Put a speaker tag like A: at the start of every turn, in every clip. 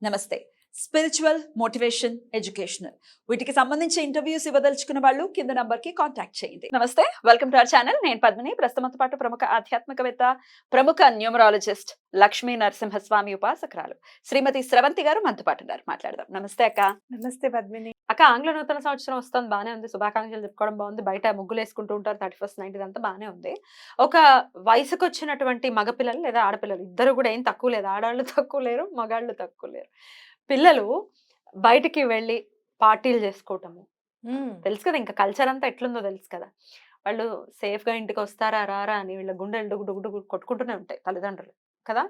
A: నమస్తే. Spiritual, motivation, educational వీటికి సంబంధించి ఇంటర్వ్యూస్ ఇవ్వదలుచుకున్న వాళ్ళు కింద నంబర్ కి కాంటాక్ట్ చేయండి. నమస్తే, వెల్కమ్ టు అవర్ ఛానల్. నేను పద్మిని. ప్రస్తుతంతో పాటు ప్రముఖ ఆధ్యాత్మికవేత్త, ప్రముఖ న్యూమరాలజిస్ట్ లక్ష్మీ నరసింహస్వామి ఉపాసకురాలు శ్రీమతి స్రవంతి గారు మనతో పాటు ఉన్నారు. మాట్లాడదాం. నమస్తే అక్క.
B: నమస్తే పద్మిని.
A: అక్క, ఆంగ్ల నూతన సంవత్సరం వస్తుంది, బానే ఉంది. శుభాకాంక్షలు చెప్పుకోవడం బాగుంది. బయట ముగ్గులు వేసుకుంటూ ఉంటారు, 31st నైట్, ఇదంతా బానే ఉంది. ఒక వయసుకు వచ్చినటువంటి మగపిల్లలు లేదా ఆడపిల్లలు ఇద్దరు కూడా ఏం తక్కువ లేదు. ఆడవాళ్ళు తక్కువ లేరు, మగాళ్ళు తక్కువ లేరు. పిల్లలు బయటికి వెళ్ళి పార్టీలు చేసుకోవటము తెలుసు కదా, ఇంకా కల్చర్ అంతా ఎట్లుందో తెలుసు కదా. వాళ్ళు సేఫ్ గా ఇంటికి వస్తారా రారా అని వీళ్ళ గుండెలు డుగు డుగు డుగు కొట్టుకుంటూనే ఉంటాయి తల్లిదండ్రులు కదా.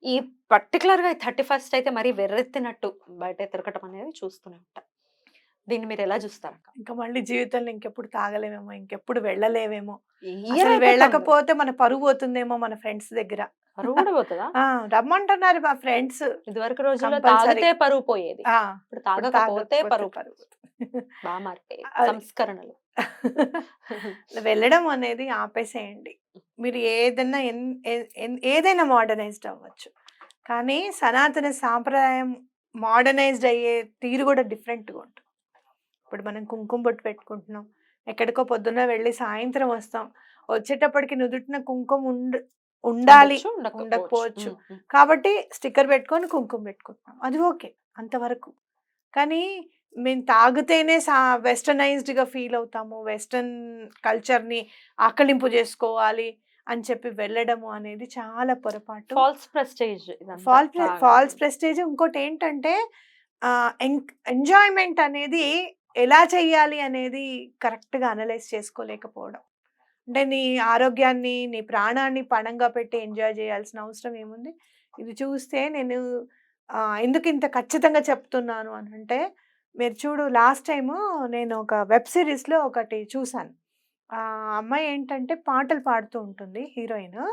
A: ఈ పర్టికులర్ గా 31st అయితే మరీ వెర్రెత్తినట్టు బయట తిరగటం అనేది చూస్తూనే ఉంటాం. దీన్ని మీరు ఎలా చూస్తారు అక్క?
B: ఇంకా మళ్ళీ జీవితంలో ఇంకెప్పుడు తాగలేమేమో, ఇంకెప్పుడు వెళ్ళలేమేమో,
A: Year
B: అసలు
A: అయిపోతుంది.
B: వెళ్ళకపోతే మన పరువు పోతుందేమో మన ఫ్రెండ్స్ దగ్గర.
A: పరువు కూడా పోతుందా?
B: రమ్మంటున్నారు మా ఫ్రెండ్స్.
A: ఇదివరకు రోజుల్లో
B: Compulsory.
A: తాగితే పరువు పోయేది, ఇప్పుడు తాగకపోతే పరువు.
B: పరువు.
A: బాగా మారిపోయాయి
B: అది.
A: సంస్కరణలు.
B: వెళ్ళడం అనేది ఆపేసేయండి. మీరు ఏదైనా ఏదైనా మోడర్నైజ్డ్ అవ్వచ్చు, కానీ సనాతన సాంప్రదాయం మోడర్నైజ్డ్ అయ్యే తీరు కూడా డిఫరెంట్గా ఉంటుంది. ఇప్పుడు మనం కుంకుమ బొట్టు పెట్టుకుంటున్నాం, ఎక్కడికో పొద్దున్న వెళ్ళి సాయంత్రం వస్తాం, వచ్చేటప్పటికి నుదుటిన కుంకుమ ఉండాలి,
A: ఉండొచ్చు,
B: ఉండకపోవచ్చు.
A: ఉమ్.
B: కాబట్టి స్టిక్కర్ పెట్టుకొని కుంకుమ పెట్టుకుంటున్నాం, అది ఓకే అంతవరకు. కానీ మేము తాగితేనే వెస్టర్నైజ్డ్గా ఫీల్ అవుతాము, వెస్టర్న్ కల్చర్ని ఆకలింపు చేసుకోవాలి అని చెప్పి వెళ్ళడము అనేది చాలా పొరపాటు.
A: False prestige.
B: False prestige. ఇంకోటి ఏంటంటే ఎంజాయ్మెంట్ అనేది ఎలా చెయ్యాలి అనేది కరెక్ట్గా అనలైజ్ చేసుకోలేకపోవడం. అంటే నీ ఆరోగ్యాన్ని, నీ ప్రాణాన్ని పణంగా పెట్టి ఎంజాయ్ చేయాల్సిన అవసరం ఏముంది? ఇది చూస్తే నేను ఎందుకు ఇంత ఖచ్చితంగా చెప్తున్నాను అని అంటే, మీరు చూడు, లాస్ట్ టైము నేను ఒక వెబ్ సిరీస్లో ఒకటి చూశాను. అమ్మాయి ఏంటంటే పాటలు పాడుతూ ఉంటుంది, హీరోయిన్.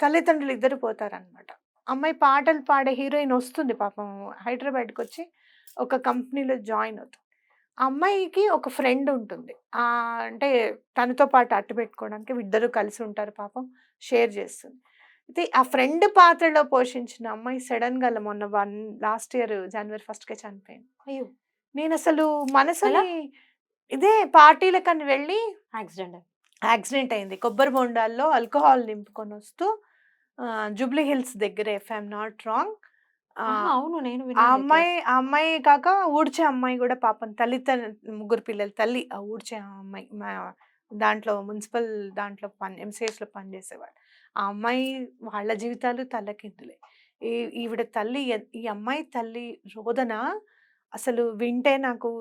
B: తల్లిదండ్రులు ఇద్దరు పోతారనమాట. అమ్మాయి పాటలు పాడే హీరోయిన్ వస్తుంది పాపం, హైదరాబాద్కి వచ్చి ఒక కంపెనీలో జాయిన్ అవుతుంది. ఆ అమ్మాయికి ఒక ఫ్రెండ్ ఉంటుంది, అంటే తనతో పాటు అట్టు పెట్టుకోవడానికి ఇద్దరు కలిసి ఉంటారు, పాపం షేర్ చేస్తుంది. అయితే ఆ ఫ్రెండ్ పాత్రలో పోషించిన అమ్మాయి సడన్గా మొన్న లాస్ట్ ఇయర్ January 1st చనిపోయింది.
A: అయ్యో,
B: నేను అసలు మనసుని ఇదే పార్టీలకని వెళ్ళి యాక్సిడెంట్ అయింది. కొబ్బరి బొండాల్లో ఆల్కహాల్ నింపుకొని వస్తూ జూబ్లీ హిల్స్ దగ్గర, ఇఫ్ ఐఎమ్ నాట్ రాంగ్.
A: అవును, నేను
B: ఆ అమ్మాయి కాక ఊడ్చే అమ్మాయి కూడా పాపం, ముగ్గురు పిల్లల తల్లి. ఆ ఊడ్చే అమ్మాయి దాంట్లో మున్సిపల్ దాంట్లో MCS లో పనిచేసేవాడు. ఆ అమ్మాయి వాళ్ళ జీవితాలు తల్లకిందులే. ఈవిడ తల్లి, ఈ అమ్మాయి తల్లి రోదన అసలు వింటే నాకు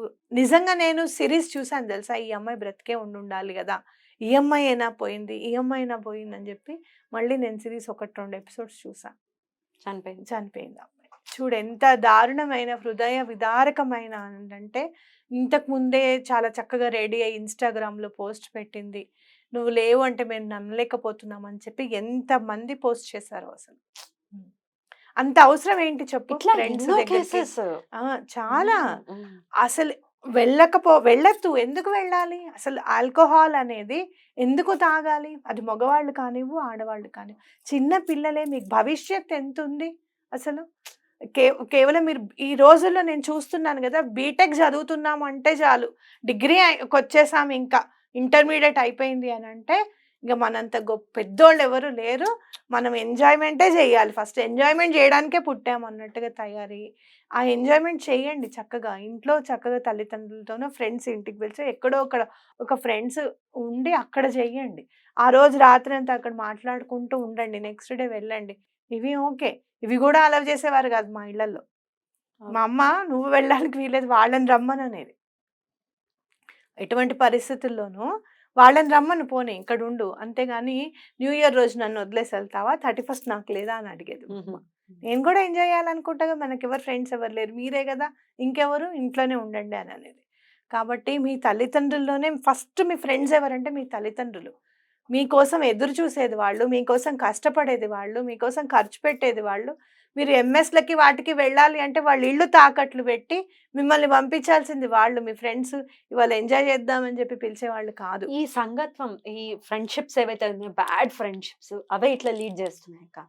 B: నిజంగా, నేను సిరీస్ చూసాను తెలుసా, ఈ అమ్మాయి బ్రతికే ఉండాలి కదా, ఈ అమ్మాయి అయినా పోయింది, ఈ అమ్మాయి అయినా పోయింది అని చెప్పి మళ్ళీ నేను సిరీస్ 1-2 ఎపిసోడ్స్ చూసాను. చనిపోయింది అమ్మాయి. చూడు ఎంత దారుణమైన, హృదయ విదారకమైన అంటే, ఇంతకు ముందే చాలా చక్కగా రెడీ అయ్యి ఇన్స్టాగ్రామ్లో పోస్ట్ పెట్టింది, నువ్వు లేవు అంటే మేము నమ్మలేకపోతున్నాం అని చెప్పి ఎంతమంది పోస్ట్ చేశారు. అసలు అంత అవసరం ఏంటి చెప్పు? ఫ్రెండ్స్ దగ్గరికి చాలా అసలు వెళ్ళొద్దు. ఎందుకు వెళ్ళాలి? అసలు ఆల్కహాల్ అనేది ఎందుకు తాగాలి? అది మగవాళ్ళు కానివ్వు, ఆడవాళ్ళు కానివ్వు, చిన్న పిల్లలే. మీకు భవిష్యత్ ఎంత ఉంది అసలు? కేవలం మీరు ఈ రోజుల్లో నేను చూస్తున్నాను కదా, బీటెక్ చదువుతున్నాము అంటే చాలు, డిగ్రీ వచ్చేసాము, ఇంకా ఇంటర్మీడియట్ అయిపోయింది అని అంటే ఇంకా మనంత గొప్ప పెద్దోళ్ళు ఎవరు లేరు, మనం ఎంజాయ్మెంటే చేయాలి, ఫస్ట్ ఎంజాయ్మెంట్ చేయడానికే పుట్టాము అన్నట్టుగా తయారీ. ఆ ఎంజాయ్మెంట్ చేయండి చక్కగా, ఇంట్లో చక్కగా తల్లిదండ్రులతోనో ఫ్రెండ్స్ ఇంటికి పిలిచి ఎక్కడో ఒక ఫ్రెండ్స్ ఉండి అక్కడ చెయ్యండి. ఆ రోజు రాత్రి అంతా అక్కడ మాట్లాడుకుంటూ ఉండండి, నెక్స్ట్ డే వెళ్ళండి. ఇవి ఓకే, ఇవి కూడా అలవ్ చేసేవారు కాదు మా ఇళ్లలో. మా అమ్మ నువ్వు వెళ్ళడానికి వీలేదు, వాళ్ళని రమ్మని అనేది. ఎటువంటి పరిస్థితుల్లోనూ వాళ్ళని రమ్మని, పోనీ ఇక్కడ ఉండు, అంతేగాని న్యూ ఇయర్ రోజు నన్ను వదిలేసి వెళ్తావా, 31st నాకు లేదా అని అడిగేది. నేను కూడా ఎంజాయ్ చేయాలనుకుంటా కదా, మనకి ఎవరు ఫ్రెండ్స్ ఎవరు లేరు, మీరే కదా, ఇంకెవరు, ఇంట్లోనే ఉండండి అని అనేది. కాబట్టి మీ తల్లిదండ్రుల్లోనే ఫస్ట్, మీ ఫ్రెండ్స్ ఎవరంటే మీ తల్లిదండ్రులు. మీకోసం ఎదురు చూసేది వాళ్ళు, మీకోసం కష్టపడేది వాళ్ళు, మీకోసం ఖర్చు పెట్టేది వాళ్ళు, మీరు ఎంఎస్లకి వాటికి వెళ్ళాలి అంటే వాళ్ళు ఇళ్ళు తాకట్లు పెట్టి మిమ్మల్ని పంపించాల్సింది వాళ్ళు. మీ ఫ్రెండ్స్ ఇవాళ ఎంజాయ్ చేద్దామని చెప్పి పిలిచేవాళ్ళు కాదు.
A: ఈ సంగత్వం, ఈ ఫ్రెండ్‌షిప్స్ ఏవైతే ఉన్నాయో బ్యాడ్ ఫ్రెండ్‌షిప్స్ అవే ఇట్లా లీడ్ చేస్తున్నాయి అక్క.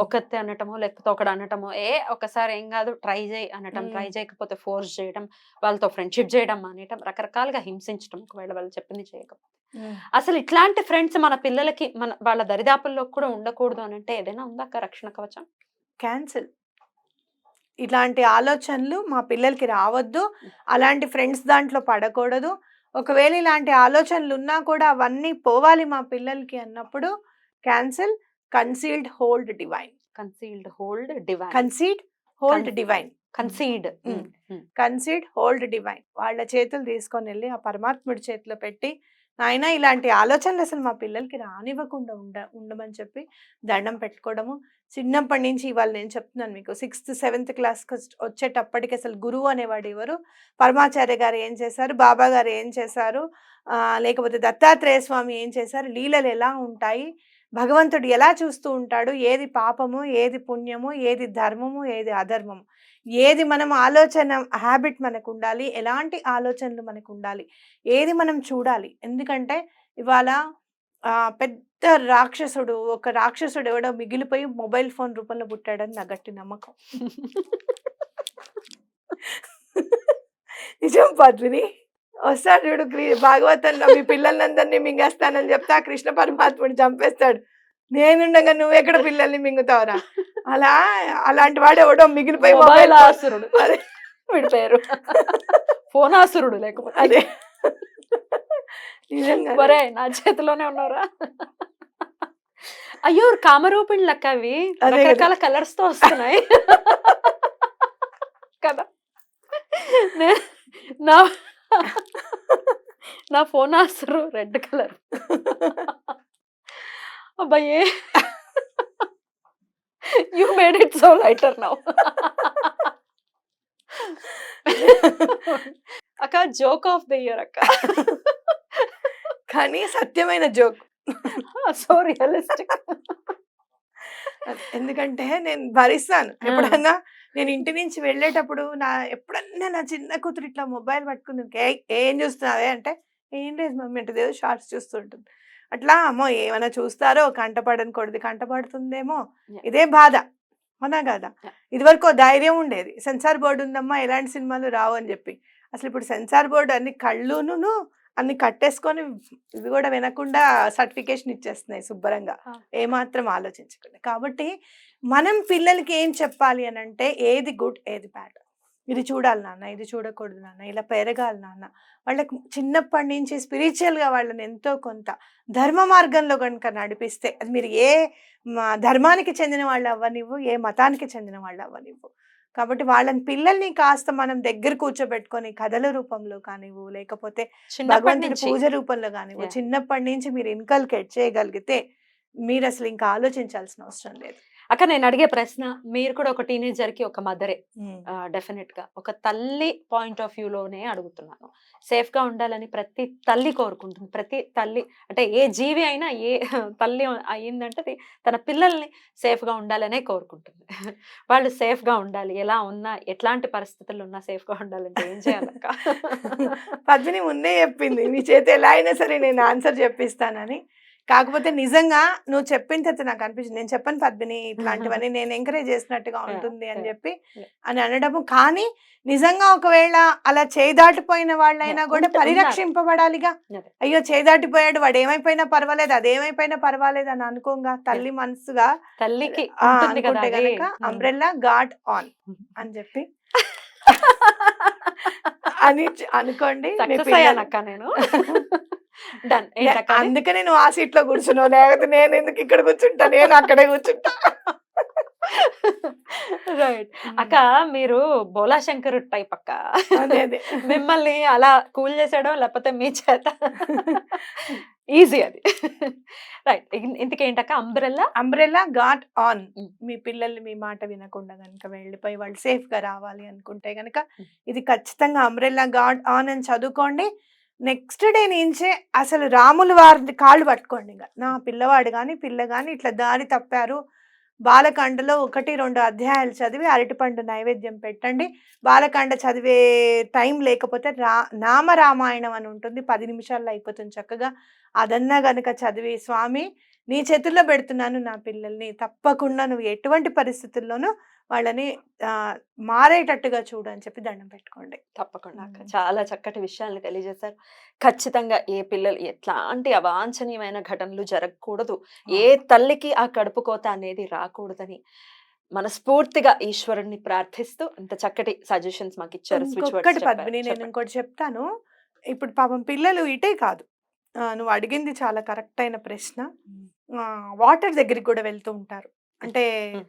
A: ఒకత్తే అనటమో, లేకపోతే ఒకడు అనటమో, ఒక్కసారి ఏం గాదు ట్రై జెయి అనటం, ట్రై చేయకపోతే ఫోర్స్ చేయడం, వాళ్ళతో ఫ్రెండ్‌షిప్ చేయడం మానేయటం, రకరకాలుగా హింసించటం ఒకవేళ వాళ్ళు చెప్పింది చేయకపోతే. అసలు ఇట్లాంటి ఫ్రెండ్స్ మన పిల్లలకి వాళ్ళ దరిదాపుల్లోకి కూడా ఉండకూడదు అనంటే ఏదైనా ఉందా అక్క రక్షణ కవచం?
B: క్యాన్సిల్. ఇలాంటి ఆలోచనలు మా పిల్లలకి రావద్దు. అలాంటి ఫ్రెండ్స్ దాంట్లో పడకూడదు. ఒకవేళ ఇలాంటి ఆలోచనలు ఉన్నా కూడా అవన్నీ పోవాలి మా పిల్లలకి అన్నప్పుడు cancel. Concealed hold divine.
A: Concealed hold divine.
B: Concede hold divine.
A: Concede.
B: Concede hold divine. వాళ్ళ చేతులు తీసుకొని వెళ్ళి ఆ పరమాత్ముడి చేతిలో పెట్టి, నాయన ఇలాంటి ఆలోచనలు అసలు మా పిల్లలకి రానివ్వకుండా ఉండమని చెప్పి దండం పెట్టుకోవడము. చిన్నప్పటి నుంచి ఇవాళ నేను చెప్తున్నాను మీకు 6th 7th క్లాస్కి వచ్చేటప్పటికి అసలు గురువు అనేవాడు ఎవరు, పరమాచార్య గారు ఏం చేశారు, బాబా గారు ఏం చేశారు, లేకపోతే దత్తాత్రేయ స్వామి ఏం చేశారు, లీలలు ఎలా ఉంటాయి, భగవంతుడు ఎలా చూస్తూ ఉంటాడు, ఏది పాపము, ఏది పుణ్యము, ఏది ధర్మము, ఏది అధర్మము, ఏది మనం ఆలోచన హ్యాబిట్ మనకు ఉండాలి, ఎలాంటి ఆలోచనలు మనకు ఉండాలి, ఏది మనం చూడాలి. ఎందుకంటే ఇవాళ పెద్ద రాక్షసుడు, ఒక రాక్షసుడు ఎవడో మిగిలిపోయి మొబైల్ ఫోన్ రూపంలో పుట్టాడని నా గట్టి నమ్మకం. నిజం పద్మిని. వస్తాడు చూడు భాగవతంలో మీ పిల్లలందరినీ మింగేస్తానని చెప్తే ఆ కృష్ణ పరమాత్ముడు చంపేస్తాడు. నేనుండగా నువ్వెక్కడ పిల్లల్ని మింగుతావురా. అలాంటి వాడు ఎవడో మిగిలిపోయి మొబైల్
A: ఆసురుడు. అదే వీడి పేరు ఫోనాసురుడు లేకపోతే
B: అదే. నిజంగా
A: మరే నా చేతిలోనే ఉన్నారా. అయ్యో కామరూపిణి లెక్క అవి రకరకాల కలర్స్ తో వస్తున్నాయి కదా. నా నా ఫోనాసురు రెడ్ కలర్. అబ్బాయే you made it so lighter now. అక్క జోక్ ఆఫ్ ద ఇయర్ అక్క.
B: కానీ సత్యమైన జోక్.
A: So realistic.
B: ఎందుకంటే నేను భరిస్తాను. ఎప్పుడన్నా నేను ఇంటి నుంచి వెళ్ళేటప్పుడు ఎప్పుడన్నా నా చిన్న కూతురు ఇట్లా మొబైల్ పట్టుకుంది, ఏం చూస్తున్నావే అంటే ఏం లేదు మమ్మీ అంటే ఏదో షార్ట్స్ చూస్తుంటుంది. అట్లా అమ్మో ఏమైనా చూస్తారో కంటపడని కొడుది కంటపడుతుందేమో, ఇదే బాధ. అవునా కదా. ఇదివరకు ధైర్యం ఉండేది, సెన్సార్ బోర్డు ఉందమ్మా ఎలాంటి సినిమాలు రావు అని చెప్పి. అసలు ఇప్పుడు సెన్సార్ బోర్డు అన్ని కళ్ళును అన్ని కట్టేసుకొని ఇవి కూడా వినకుండా సర్టిఫికేషన్ ఇచ్చేస్తున్నాయి శుభ్రంగా, ఏమాత్రం ఆలోచించకుండా. కాబట్టి మనం పిల్లలకి ఏం చెప్పాలి అని అంటే ఏది గుడ్ ఏది బ్యాడ్, ఇది చూడాలి నాన్న, ఇది చూడకూడదు నాన్న, ఇలా పెరగాలి నాన్న. వాళ్ళకి చిన్నప్పటి నుంచి స్పిరిచువల్గా వాళ్ళని ఎంతో కొంత ధర్మ మార్గంలో కనుక నడిపిస్తే, అది మీరు ఏ ధర్మానికి చెందిన వాళ్ళు అవ్వనివ్వు, ఏ మతానికి చెందిన వాళ్ళు అవ్వనివ్వు. కాబట్టి వాళ్ళని పిల్లల్ని కాస్త మనం దగ్గర కూర్చోబెట్టుకొని కథల రూపంలో కానివ్వు, లేకపోతే భగవంతుడి పూజ రూపంలో కానివ్వు, చిన్నప్పటి నుంచి మీరు ఇన్కల్కేట్ చేయగలిగితే మీరు అసలు ఇంకా ఆలోచించాల్సిన అవసరం లేదు.
A: అక్క నేను అడిగే ప్రశ్న, మీరు కూడా ఒక టీనేజర్ కి ఒక మదరే, డెఫినెట్ గా ఒక తల్లి పాయింట్ ఆఫ్ వ్యూ లోనే అడుగుతున్నాను. సేఫ్ గా ఉండాలని ప్రతి తల్లి కోరుకుంటుంది. ప్రతి తల్లి అంటే ఏ జీవి అయినా, ఏ తల్లి అయ్యిందంటే తన పిల్లల్ని సేఫ్ గా ఉండాలనే కోరుకుంటుంది. వాళ్ళు సేఫ్ గా ఉండాలి, ఎలా ఉన్నా ఎట్లాంటి పరిస్థితుల్లో ఉన్నా సేఫ్ గా ఉండాలంటే ఏం చేయాలక్క?
B: పద్మిని ముందే చెప్పింది, నీ చేతి ఎలా అయినా సరే నేను ఆన్సర్ చెప్పిస్తానని. కాకపోతే నిజంగా నువ్వు చెప్పిన తర్వాత నాకు అనిపించింది, నేను చెప్పను పద్మిని ఇట్లాంటివన్నీ నేను ఎంకరేజ్ చేసినట్టుగా ఉంటుంది అని చెప్పి అని అనడము. కానీ నిజంగా ఒకవేళ అలా చేదాటిపోయిన వాళ్ళైనా కూడా పరిరక్షింపబడాలిగా. అయ్యో చేదాటిపోయాడు, వాడు ఏమైపోయినా పర్వాలేదు, అదేమైపోయినా పర్వాలేదు అని అనుకోగా తల్లి మనసుగా
A: తల్లికి
B: అనుకుంటే గనక అంబ్రెల్లా గాడ్ ఆన్ అని చెప్పి అని అనుకోండి.
A: నేను
B: అందుకనే నువ్వు ఆ సీట్ లో కూర్చున్నావు, లేకపోతే నేను ఎందుకు ఇక్కడ కూర్చుంటా, నేను అక్కడే కూర్చుంటా.
A: రైట్ అక్క, మీరు బోలా శంకర్ టైప్ అక్క. మిమ్మల్ని అలా కూల్ చేసాడో లేకపోతే మీ చేత ఈజీ అది. రైట్, ఇంతకేంటక్క అంబ్రెల్లా గాట్ ఆన్. మీ పిల్లల్ని మీ మాట వినకుండా కనుక వెళ్ళిపోయి వాళ్ళు సేఫ్ గా రావాలి అనుకుంటే గనక ఇది ఖచ్చితంగా అంబ్రెల్లా గాడ్ ఆన్ అని చదువుకోండి. నెక్స్ట్ డే నుంచే అసలు రాముల వారి కాళ్ళు పట్టుకోండి. ఇంకా నా పిల్లవాడు కానీ పిల్ల కానీ ఇట్లా దారి తప్పారు,
B: బాలకాండలో 1, 2 అధ్యాయాలు చదివి అరటిపండు నైవేద్యం పెట్టండి. బాలకాండ చదివే టైం లేకపోతే నామరామాయణం అని ఉంటుంది. 10 నిమిషాల్లో అయిపోతుంది చక్కగా. అదన్నా గనక చదివి, స్వామి నీ చేతుల్లో పెడుతున్నాను నా పిల్లల్ని. తప్పకుండా నువ్వు ఎటువంటి పరిస్థితుల్లోనూ వాళ్ళని మారేటట్టుగా చూడు అని చెప్పి దండం పెట్టుకోండి.
A: తప్పకుండా అక్క.
B: హ్మ్.
A: చాలా చక్కటి విషయాల్ని తెలియజేశారు. ఖచ్చితంగా ఏ పిల్లలు ఎట్లాంటి అవాంఛనీయమైన ఘటనలు జరగకూడదు. ఏ
B: అవును.
A: తల్లికి ఆ కడుపు కోత అనేది రాకూడదని మనస్ఫూర్తిగా ఈశ్వరుడిని ప్రార్థిస్తూ ఇంత చక్కటి సజెషన్స్ మాకిచ్చారు. స్విచ్
B: ఇంకొక్కటి
A: వర్డ్స్ చెప్పారు.
B: పద్మిని, నేను
A: చెప్పండి.
B: ఇంకోటి చెప్తాను. ఇప్పుడు పాపం పిల్లలు ఇటే కాదు. నువ్వు అడిగింది చాలా కరెక్ట్ అయిన ప్రశ్న.
A: హ్మ్.
B: వాటర్ దగ్గరికి గూడా వెళ్తూ ఉంటారు. అంటే
A: హ్మ్.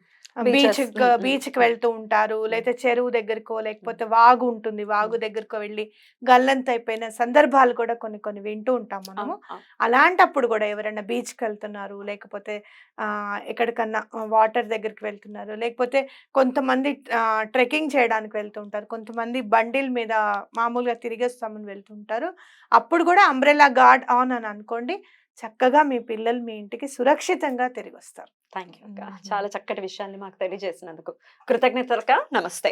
A: బీచెస్. హ్మ్. హ్మ్.
B: బీచ్‌కి
A: హ్మ్.
B: వెళ్తూ ఉంటారు.
A: హ్మ్.
B: లేతే చెరువు దగ్గరకో,
A: హ్మ్.
B: లేకపోతే వాగు ఉంటుంది. వాగు
A: హ్మ్.
B: దగ్గరకో వెళ్లి గల్లంతయిపోయిన సందర్భాలు కూడా కొన్ని కొన్ని వింటూ ఉంటాం మనము.
A: అవును. అవును.
B: అలాంటప్పుడు గూడా ఎవరైనా బీచ్‌కెళ్తున్నారు, లేకపోతే ఎక్కడికన్నా వాటర్ దగ్గరికి వెళ్తున్నారు, లేకపోతే కొంతమంది ట్రెక్కింగ్ చేయడానికి వెళ్తూ ఉంటారు. కొంతమంది బండిల మీద మామూలుగా తిరిగేస్తామని వెళ్తుంటారు. అప్పుడు గూడా అంబ్రెల్లా గార్డ్ ఆన్ అని అనుకోండి. చక్కగా మీ పిల్లలు మీ ఇంటికి సురక్షితంగా తిరిగొస్తారు.
A: థాంక్ యూ అక్క.
B: హుహు.
A: చాలా చక్కటి విషయాల్ని మాకు తెలియజేసినందుకు. కృతజ్ఞతలక్క. నమస్తే.